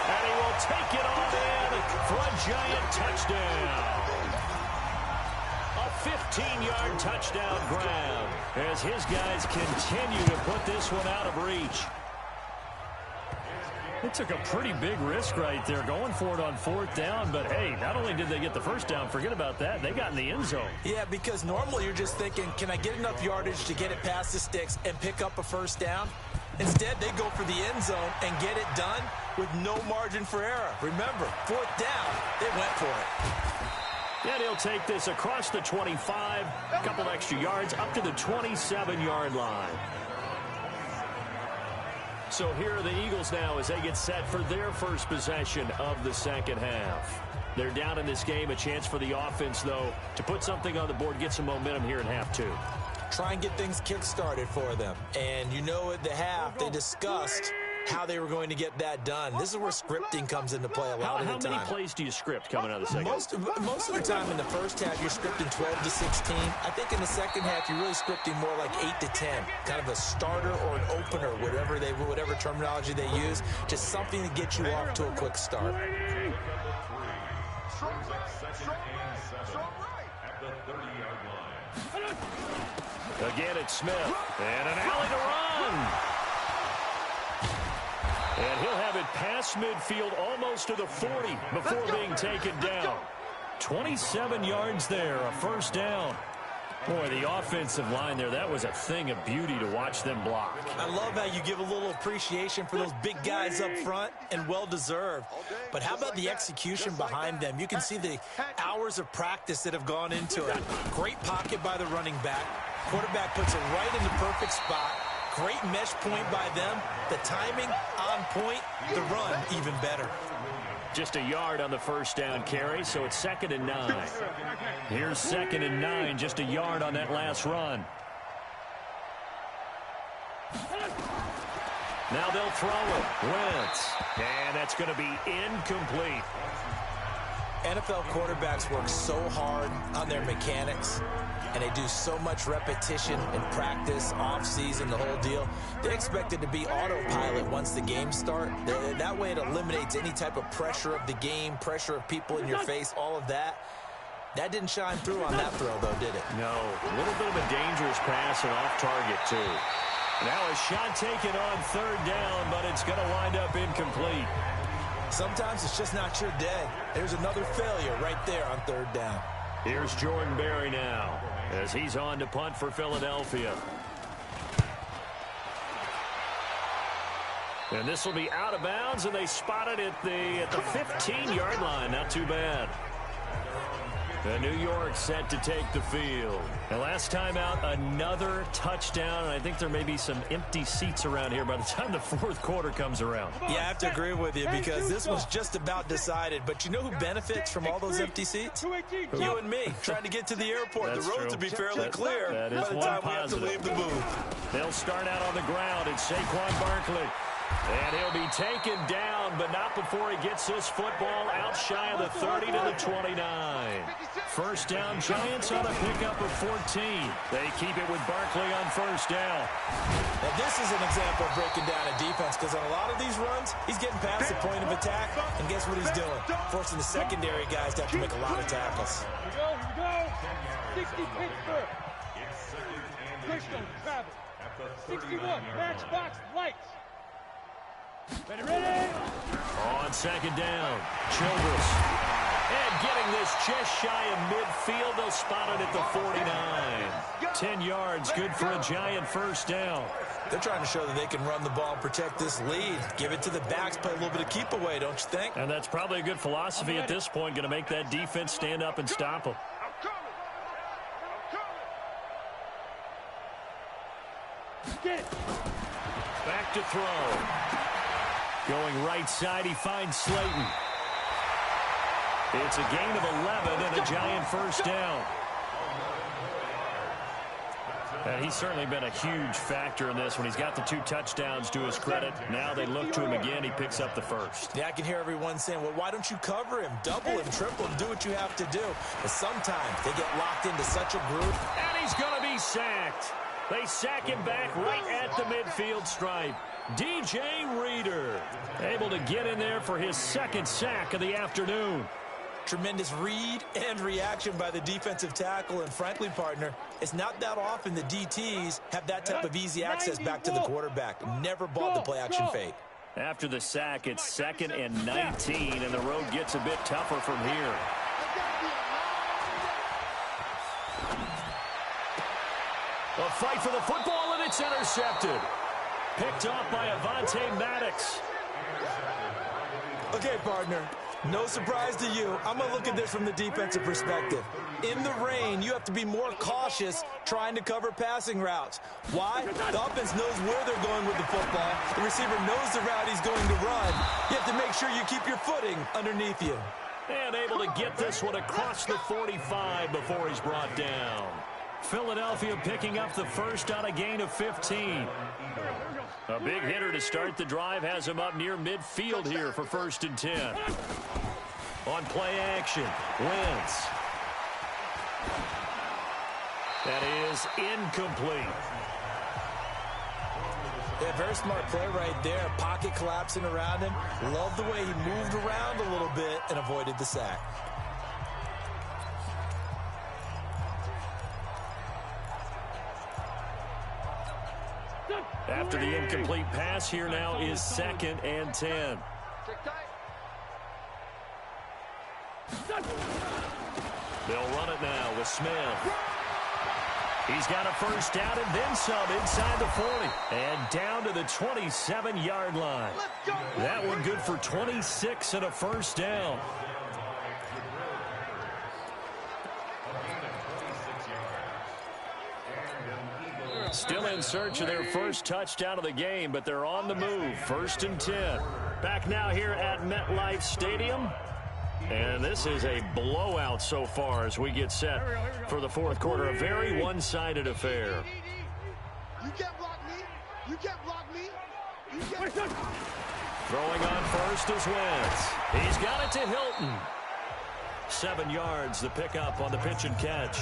Speaker 2: And he will take it on in for a giant touchdown. A 15-yard touchdown grab as his guys continue to put this one out of reach. It took a pretty big risk right there going for it on 4th down, but hey, not only did they get the first down, forget about that, they got in the end zone.
Speaker 3: Yeah, because normally you're just thinking, can I get enough yardage to get it past the sticks and pick up a first down? Instead, they go for the end zone and get it done with no margin for error. Remember, 4th down, they went for it.
Speaker 2: And he'll take this across the 25, a couple extra yards, up to the 27-yard line. So here are the Eagles now as they get set for their first possession of the second half. They're down in this game. A chance for the offense, though, to put something on the board, get some momentum here in half 2.
Speaker 3: Try and get things kick-started for them. And you know at the half, they discussed how they were going to get that done. This is where scripting comes into play a lot of the time.
Speaker 2: How many plays do you script coming out of the second?
Speaker 3: Most of the time in the first half, you're scripting 12 to 16. I think in the second half, you're really scripting more like 8 to 10. Kind of a starter or an opener, whatever terminology they use. Just something to get you off to a quick start.
Speaker 2: Again, it's Smith. And an alley to run. And he'll have it past midfield almost to the 40 before being taken down. 27 yards there, a first down. Boy, the offensive line there, that was a thing of beauty to watch them block.
Speaker 3: I love how you give a little appreciation for those big guys up front, and well-deserved. But how about the execution behind them? You can see the hours of practice that have gone into it. Great pocket by the running back. Quarterback puts it right in the perfect spot. Great mesh point by them. The timing on point. The run even better.
Speaker 2: Just a yard on the first down carry, so it's 2nd and 9. Here's 2nd and 9, just a yard on that last run. Now they'll throw it. Wentz. And that's going to be incomplete.
Speaker 3: NFL quarterbacks work so hard on their mechanics, and they do so much repetition and practice, off-season, the whole deal. They expect it to be autopilot once the games start. That way it eliminates any type of pressure of the game, pressure of people in your face, all of that. That didn't shine through on that throw, though, did it?
Speaker 2: No. A little bit of a dangerous pass and off target, too. Now a shot taken on 3rd down, but it's going to wind up incomplete.
Speaker 3: Sometimes it's just not your day. There's another failure right there on 3rd down.
Speaker 2: Here's Jordan Berry now as he's on to punt for Philadelphia. And this will be out of bounds, and they spot it at the 15-yard line. Not too bad. And New York set to take the field. And last time out, another touchdown. And I think there may be some empty seats around here by the time the 4th quarter comes around.
Speaker 3: Yeah, I have to agree with you because this was just about decided. But you know who benefits from all those empty seats? You and me, trying to get to the airport.
Speaker 2: That's
Speaker 3: the roads
Speaker 2: true.
Speaker 3: will be fairly clear
Speaker 2: by
Speaker 3: the
Speaker 2: the
Speaker 3: time we have to leave the booth.
Speaker 2: They'll start out on the ground. It's Saquon Barkley. And he'll be taken down, but not before he gets this football out shy of the 30 to the 29. First down, Giants on a pickup of 14. They keep it with Barkley on first down.
Speaker 3: Now, this is an example of breaking down a defense, because on a lot of these runs, he's getting past the point of attack, and guess what he's doing? Forcing the secondary guys to have to make a lot of tackles.
Speaker 5: Here we go. 60 Pittsburgh. Pushstone, travel. 61, matchbox, lights. Ready.
Speaker 2: On second down, Childress. And getting this just shy of midfield, they'll spot it at the 49. 10 yards, good for a Giant first down.
Speaker 3: They're trying to show that they can run the ball and protect this lead. Give it to the backs, play a little bit of keep away, don't you think?
Speaker 2: And that's probably a good philosophy at this point, going to make that defense stand up and stop them. Back to throw. Going right side, he finds Slayton. It's a gain of 11 and a Giant first down. And he's certainly been a huge factor in this when he's got the 2 touchdowns to his credit. Now they look to him again. He picks up the first.
Speaker 3: Yeah, I can hear everyone saying, well, why don't you cover him? Double him, triple him, do what you have to do. But sometimes they get locked into such a group.
Speaker 2: And he's going to be sacked. They sack him back right at the midfield stripe. DJ Reader able to get in there for his second sack of the afternoon.
Speaker 3: Tremendous read and reaction by the defensive tackle. And frankly, partner, it's not that often the DTs have that type of easy access back to the quarterback. Never bought the play-action fake.
Speaker 2: After the sack, it's 2nd and 19, and the road gets a bit tougher from here. A fight for the football, and it's intercepted. Picked off by Avonte Maddox.
Speaker 3: Okay, partner, no surprise to you. I'm going to look at this from the defensive perspective. In the rain, you have to be more cautious trying to cover passing routes. Why? The offense knows where they're going with the football. The receiver knows the route he's going to run. You have to make sure you keep your footing underneath you.
Speaker 2: And able to get this one across the 45 before he's brought down. Philadelphia picking up the first on a gain of 15. A big hitter to start the drive has him up near midfield here for 1st and 10. On play action, Wentz. That is incomplete.
Speaker 3: Yeah, very smart play right there. Pocket collapsing around him. Love the way he moved around a little bit and avoided the sack.
Speaker 2: After the incomplete pass, here now is 2nd and 10. They'll run it now with Smith. He's got a first down and then some inside the 40. And down to the 27-yard line. That one good for 26 and a first down. Still in search of their first touchdown of the game, but they're on the move. 1st and 10. Back now here at MetLife Stadium. And this is a blowout so far as we get set for the 4th quarter. A very one-sided affair.
Speaker 4: You can't block me. You can't block me.
Speaker 2: Throwing on first is Wentz. He's got it to Hilton. 7 yards, the pickup on the pitch and catch.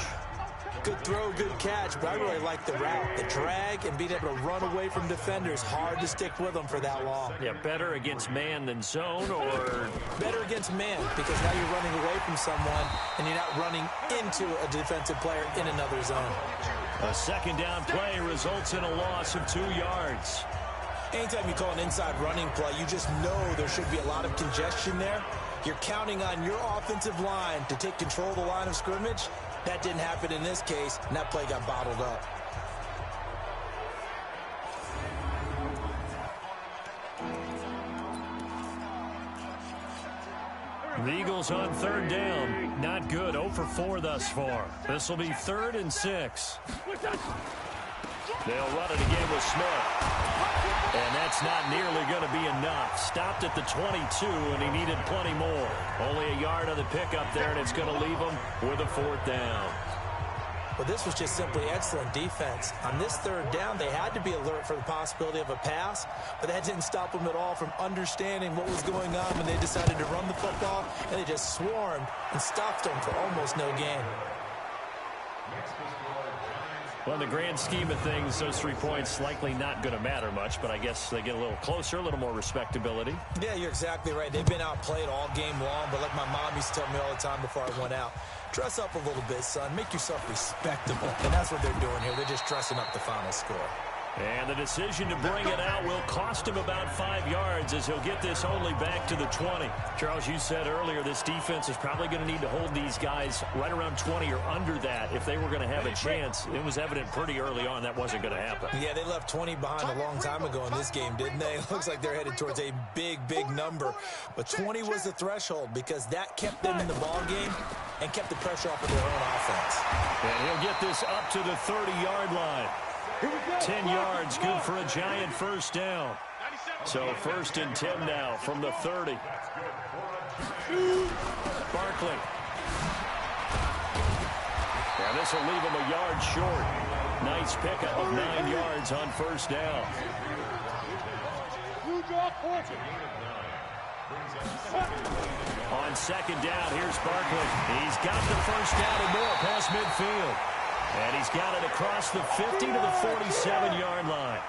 Speaker 3: Good throw, good catch, but I really like the route. The drag and being able to run away from defenders. Hard to stick with them for that long.
Speaker 2: Yeah, better against man than zone, or?
Speaker 3: Better against man, because now you're running away from someone and you're not running into a defensive player in another zone.
Speaker 2: A 2nd down play results in a loss of 2 yards.
Speaker 3: Anytime you call an inside running play, you just know there should be a lot of congestion there. You're counting on your offensive line to take control of the line of scrimmage. That didn't happen in this case, and that play got bottled up.
Speaker 2: The Eagles on 3rd down. Not good. 0 for 4 thus far. This will be 3rd and 6. They'll run it again with Smith. And that's not nearly going to be enough. Stopped at the 22, and he needed plenty more. Only a yard on the pickup there, and it's going to leave him with a 4th down.
Speaker 3: Well, this was just simply excellent defense. On this third down, they had to be alert for the possibility of a pass, but that didn't stop them at all from understanding what was going on when they decided to run the football, and they just swarmed and stopped them for almost no gain.
Speaker 2: Well, in the grand scheme of things, those 3 points likely not going to matter much, but I guess they get a little closer, a little more respectability.
Speaker 3: Yeah, you're exactly right. They've been outplayed all game long, but like my mom used to tell me all the time before I went out, dress up a little bit, son. Make yourself respectable. And that's what they're doing here. They're just dressing up the final score.
Speaker 2: And the decision to bring it out will cost him about 5 yards as he'll get this only back to the 20. Charles, you said earlier this defense is probably going to need to hold these guys right around 20 or under that if they were going to have a chance. It was evident pretty early on that wasn't going to happen.
Speaker 3: Yeah, they left 20 behind a long time ago in this game, didn't they? It looks like they're headed towards a big, big number. But 20 was the threshold because that kept them in the ball game and kept the pressure off of their own offense.
Speaker 2: And he'll get this up to the 30-yard line. 10 yards, good for a Giant first down. So 1st and 10 now from the 30. Barkley. And this will leave him a yard short. Nice pickup of 9 yards on first down. On second down, here's Barkley. He's got the first down and more past midfield. And he's got it across the 50 to the 47-yard line.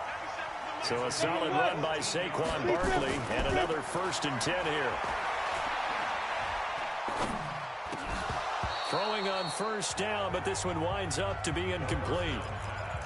Speaker 2: So a solid run by Saquon Barkley and another 1st and 10 here. Throwing on first down, but this one winds up to be incomplete.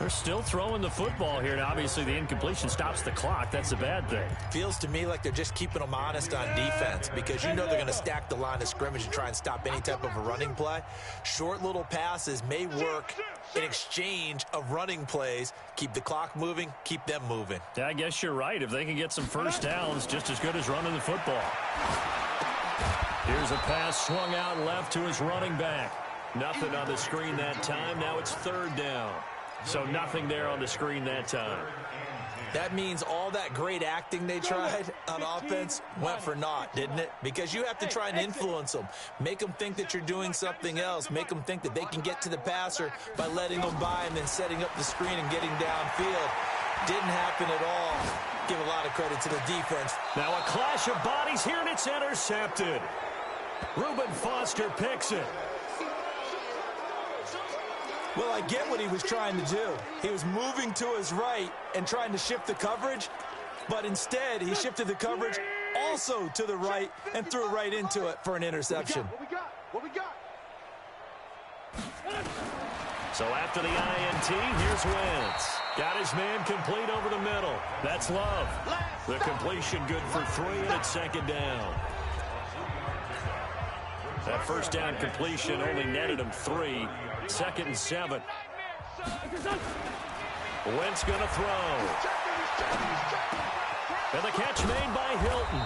Speaker 2: They're still throwing the football here, and obviously the incompletion stops the clock. That's a bad thing.
Speaker 3: Feels to me like they're just keeping them honest on defense because you know they're going to stack the line of scrimmage and try and stop any type of a running play. Short little passes may work in exchange of running plays. Keep the clock moving, keep them moving.
Speaker 2: Yeah, I guess you're right. If they can get some first downs, just as good as running the football. Here's a pass swung out left to his running back. Nothing on the screen that time. Now it's 3rd down. So nothing there on the screen that time.
Speaker 3: That means all that great acting they tried on offense went for naught, didn't it? Because you have to try and influence them. Make them think that you're doing something else. Make them think that they can get to the passer by letting them by and then setting up the screen and getting downfield. Didn't happen at all. Give a lot of credit to the defense.
Speaker 2: Now a clash of bodies here, and it's intercepted. Reuben Foster picks it.
Speaker 3: Well, I get what he was trying to do. He was moving to his right and trying to shift the coverage, but instead he shifted the coverage also to the right and threw right into it for an interception.
Speaker 4: What we got?
Speaker 2: So after the INT, here's Wentz. Got his man complete over the middle. That's Love. The completion good for 3, and it's 2nd down. That first down completion only netted him 3. 2nd and 7. Wentz going to throw. And the catch made by Hilton.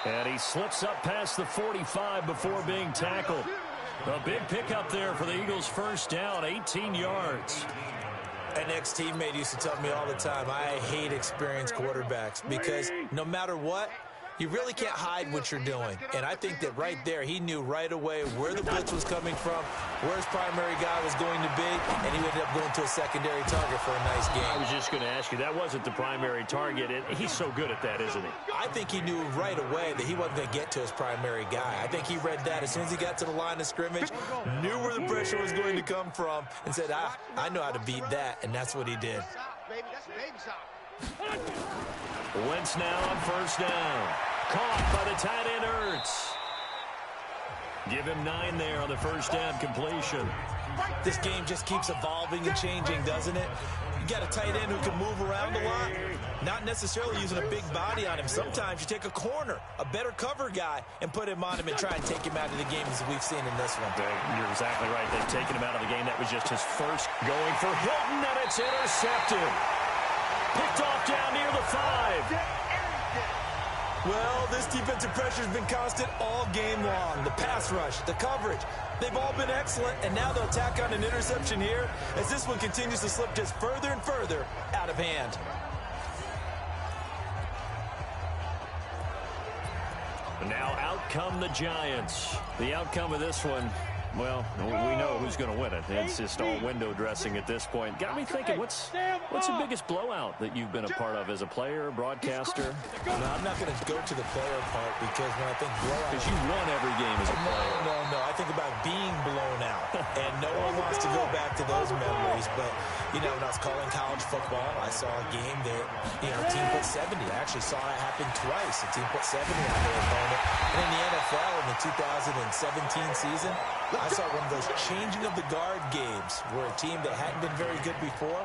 Speaker 2: And he slips up past the 45 before being tackled. A big pickup there for the Eagles' first down, 18 yards.
Speaker 3: An ex-teammate used to tell me all the time, I hate experienced quarterbacks because no matter what, you really can't hide what you're doing. And I think that right there, he knew right away where the blitz was coming from, where his primary guy was going to be, and he ended up going to a secondary target for a nice game.
Speaker 2: I was just going to ask you, that wasn't the primary target. He's so good at that, isn't he?
Speaker 3: I think he knew right away that he wasn't going to get to his primary guy. I think he read that as soon as he got to the line of scrimmage, knew where the pressure was going to come from, and said, I know how to beat that, and that's what he did.
Speaker 2: Wentz now on first down. Caught by the tight end, Ertz. Give him 9 there on the first down completion.
Speaker 3: This game just keeps evolving and changing, doesn't it? You got a tight end who can move around a lot, not necessarily using a big body on him. Sometimes you take a corner, a better cover guy, and put him on him and try and take him out of the game as we've seen in this one.
Speaker 2: You're exactly right. They've taken him out of the game. That was just his first going for Hilton, and it's intercepted. Picked off down near the 5.
Speaker 3: Well, this defensive pressure has been constant all game long. The pass rush, the coverage, they've all been excellent, and now they'll tack on an interception here as this one continues to slip just further and further out of hand.
Speaker 2: Now out come the Giants. The outcome of this one, Well, we know who's going to win it. It's just all window dressing at this point. Got me thinking, what's the biggest blowout that you've been a part of as a player, broadcaster?
Speaker 3: No, I'm not going to go to the player part because when I think blowout...
Speaker 2: Because you won every game as a player.
Speaker 3: No. I think about being blown out. And no one wants to go back to those memories. But, you know, when I was calling college football, I saw a game that, you know, a team put 70. I actually saw it happen twice. A team put 70 on their opponent. And in the NFL in the 2017 season, I saw one of those changing of the guard games where a team that hadn't been very good before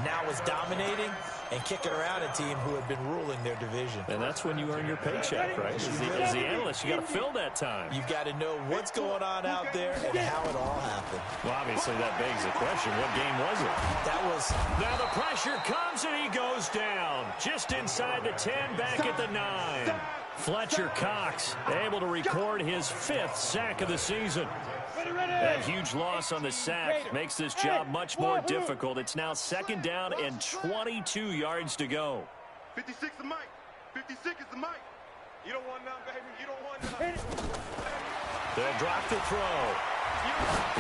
Speaker 3: now is dominating and kicking around a team who had been ruling their division.
Speaker 2: And that's when you earn your paycheck, right? As the analyst, you got to fill that time.
Speaker 3: You've got to know what's going on out there and how it all happened.
Speaker 2: Well, obviously that begs the question, what game was it?
Speaker 3: That was...
Speaker 2: Now the pressure comes and he goes down. Just inside the 10, back at the 9. Fletcher Cox able to record his 5th sack of the season. That huge loss on the sack makes this job much more difficult. It's now 2nd down and 22 yards to go.
Speaker 4: 56 the mic. 56 is the mic. You don't want none, baby. You don't want none.
Speaker 2: They'll drop the throw.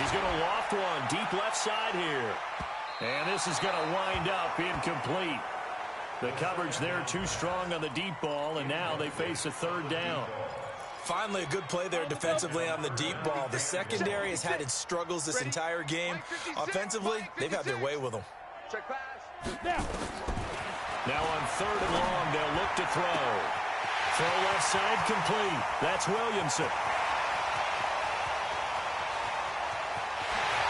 Speaker 2: He's going to loft one deep left side here. And this is going to wind up incomplete. The coverage there too strong on the deep ball, and now they face a 3rd down.
Speaker 3: Finally, a good play there defensively on the deep ball. The secondary has had its struggles this entire game. Offensively, they've had their way with them.
Speaker 2: Now on 3rd and long, they'll look to throw. Throw left side complete. That's Williamson.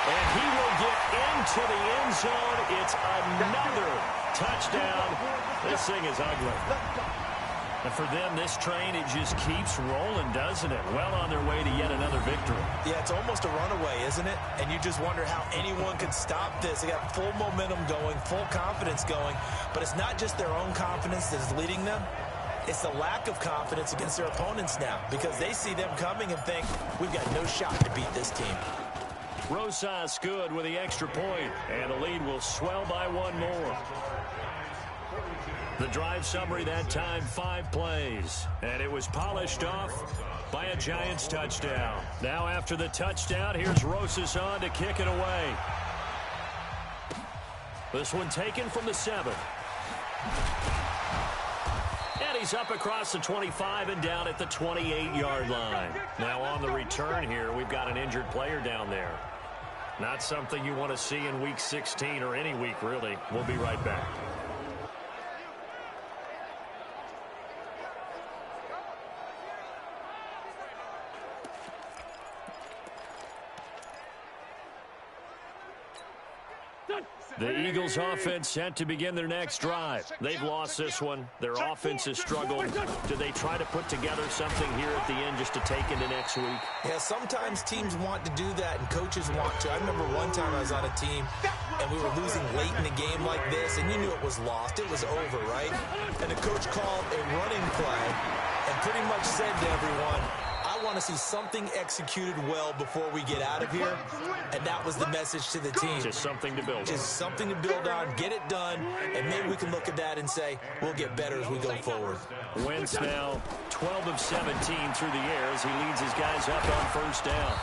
Speaker 2: And he will get into the end zone. It's another touchdown. This thing is ugly. And for them, this train, it just keeps rolling, doesn't it? Well on their way to yet another victory.
Speaker 3: Yeah, it's almost a runaway, isn't it? And you just wonder how anyone can stop this. They got full momentum going, full confidence going. But it's not just their own confidence that's leading them. It's the lack of confidence against their opponents now because they see them coming and think, we've got no shot to beat this team.
Speaker 2: Rosas good with the extra point, and the lead will swell by 1 more. The drive summary that time, 5 plays, and it was polished off by a Giants touchdown. Now after the touchdown, here's Rosas on to kick it away. This one taken from the 7. And he's up across the 25 and down at the 28-yard line. Now on the return here, we've got an injured player down there. Not something you want to see in Week 16 or any week, really. We'll be right back. The Eagles offense set to begin their next drive. They've lost this one. Their offense has struggled. Do they try to put together something here at the end just to take into next week?
Speaker 3: Yeah, sometimes teams want to do that and coaches want to. I remember one time I was on a team and we were losing late in a game like this and you knew it was lost. It was over, right? And the coach called a running play and pretty much said to everyone, I want to see something executed well before we get out of here. And that was the message to the team.
Speaker 2: Just something to build on.
Speaker 3: Just something to build on, get it done, and maybe we can look at that and say, we'll get better as we go forward.
Speaker 2: Wentz now 12 of 17 through the air as he leads his guys up on 1st down.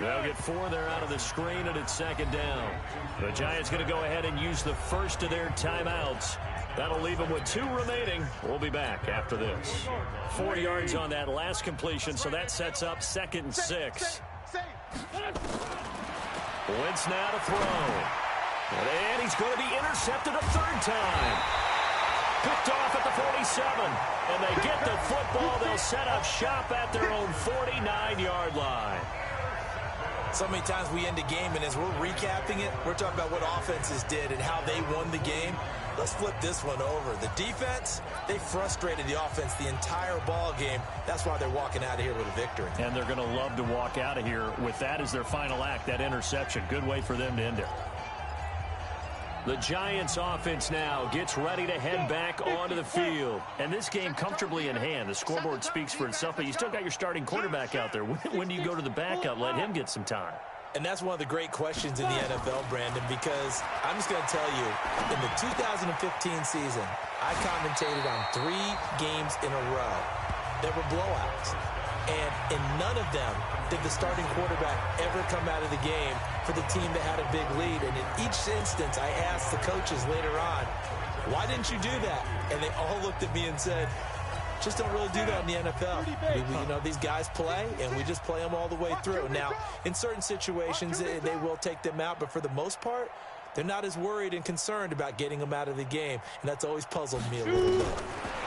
Speaker 2: They'll get 4 there out of the screen, and it's 2nd down. The Giants going to go ahead and use the first of their timeouts. That'll leave them with 2 remaining. We'll be back after this. 4 yards on that last completion, so that sets up 2nd and 6. Wentz now to throw. And he's going to be intercepted a 3rd time. Picked off at the 47. And they get the football. They'll set up shop at their own 49-yard line.
Speaker 3: So many times we end a game, and as we're recapping it, we're talking about what offenses did and how they won the game. Let's flip this one over. The defense, they frustrated the offense the entire ball game. That's why they're walking out of here with a victory.
Speaker 2: And they're going to love to walk out of here with that as their final act, that interception. Good way for them to end it. The Giants offense now gets ready to head back onto the field. And this game comfortably in hand. The scoreboard speaks for itself, but you still got your starting quarterback out there. When do you go to the backup? Let him get some time.
Speaker 3: And that's one of the great questions in the NFL, Brandon, because I'm just going to tell you, in the 2015 season, I commentated on 3 games in a row that were blowouts. And in none of them did the starting quarterback ever come out of the game for the team that had a big lead. And in each instance, I asked the coaches later on, why didn't you do that? And they all looked at me and said, just don't really do that in the NFL. You know, these guys play, and we just play them all the way through. Now, in certain situations, they will take them out, but for the most part, they're not as worried and concerned about getting them out of the game, and that's always puzzled me a little bit.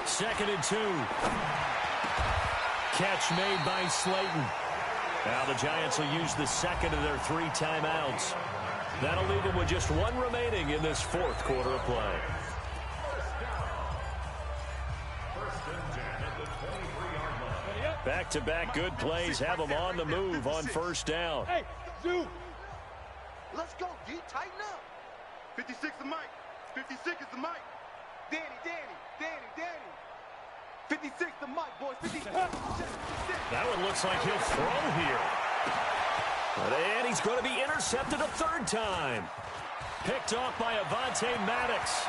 Speaker 2: 2nd and 2. Catch made by Slayton. Now the Giants will use the second of their 3 timeouts. That'll leave them with just 1 remaining in this 4th quarter of play. Back-to-back good plays have them on the move on 1st down.
Speaker 5: Hey, Zoo.
Speaker 4: Let's go, D. Tighten up. 56 the mic. 56 is the mic. Danny. 56 the mic, boys. 56.
Speaker 2: That one looks like he'll throw here. And he's going to be intercepted a 3rd time. Picked off by Avonte Maddox.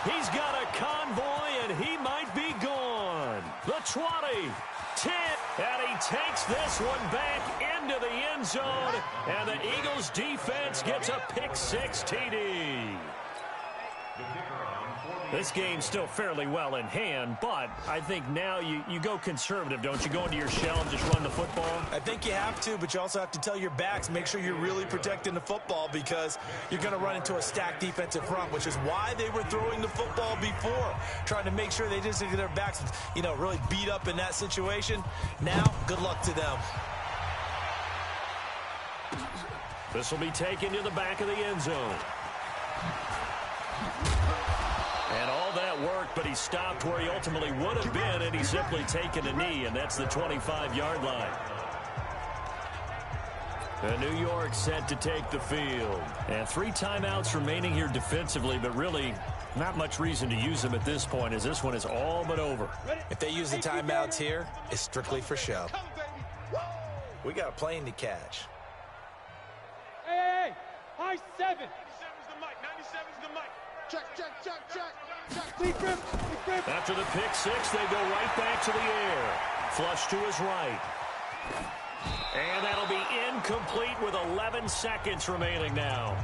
Speaker 2: He's got a convoy, and he might be gone. The 20, 10, and he takes this one back into the end zone, and the Eagles defense gets a pick-6 TD. This game's still fairly well in hand, but I think now you go conservative, don't you? Go into your shell and just run the football?
Speaker 3: I think you have to, but you also have to tell your backs, make sure you're really protecting the football because you're going to run into a stacked defensive front, which is why they were throwing the football before, trying to make sure they just get their backs, really beat up in that situation. Now, good luck to them.
Speaker 2: This will be taken to the back of the end zone. And all that worked, but he stopped where he ultimately would have been, and he's simply taken a knee, and that's the 25-yard line. And New York set to take the field. And 3 timeouts remaining here defensively, but really not much reason to use them at this point, as this one is all but over.
Speaker 3: If they use the timeouts here, it's strictly for show. We got a plane to catch.
Speaker 5: Hey, high 7.
Speaker 4: 97's the mic. 97's the mic. Check.
Speaker 5: Deep grip.
Speaker 2: After the pick-6, they go right back to the air. Flush to his right. And that'll be incomplete with 11 seconds remaining now.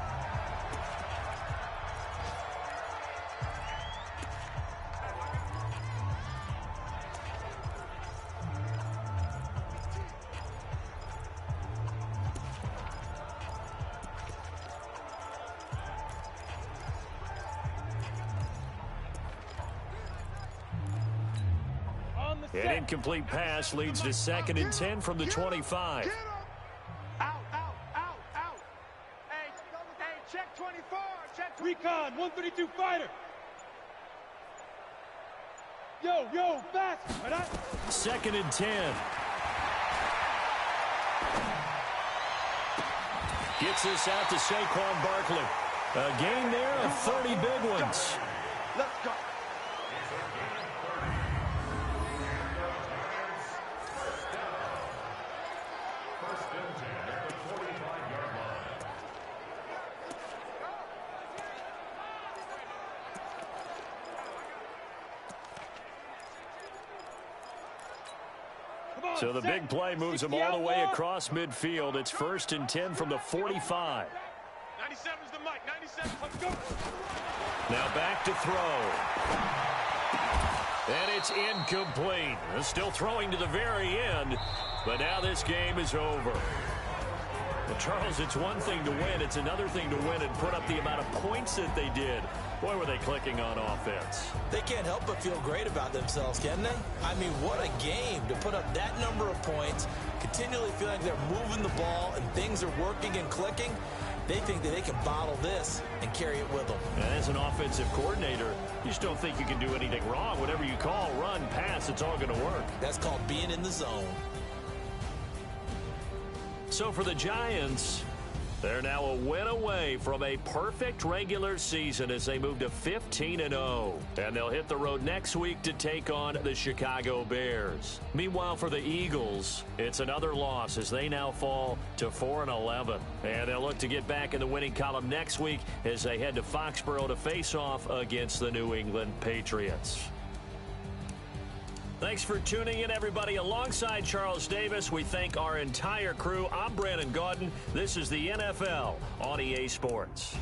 Speaker 2: An incomplete pass leads to 2nd and 10 from the 25.
Speaker 4: Out. Hey, check 24. Check 24.
Speaker 5: Recon, 132 fighter. Yo, fast.
Speaker 2: 2nd and 10. Gets this out to Saquon Barkley. A gain there of 30 big ones.
Speaker 4: Let's go.
Speaker 2: So the big play moves them all the way across midfield. It's 1st and 10 from the 45.
Speaker 4: 97's the mic. 97. Let's go.
Speaker 2: Now back to throw. And it's incomplete. They're still throwing to the very end, but now this game is over. Well, Charles, it's one thing to win. It's another thing to win and put up the amount of points that they did. Boy, were they clicking on offense.
Speaker 3: They can't help but feel great about themselves, can they? I mean, what a game to put up that number of points, continually feel like they're moving the ball and things are working and clicking. They think that they can bottle this and carry it with them.
Speaker 2: And as an offensive coordinator, you just don't think you can do anything wrong. Whatever you call, run, pass, it's all going to work.
Speaker 3: That's called being in the zone.
Speaker 2: So for the Giants, they're now a win away from a perfect regular season as they move to 15-0. And they'll hit the road next week to take on the Chicago Bears. Meanwhile, for the Eagles, it's another loss as they now fall to 4-11. And they'll look to get back in the winning column next week as they head to Foxborough to face off against the New England Patriots. Thanks for tuning in, everybody. Alongside Charles Davis, we thank our entire crew. I'm Brandon Gaudin. This is the NFL on EA Sports.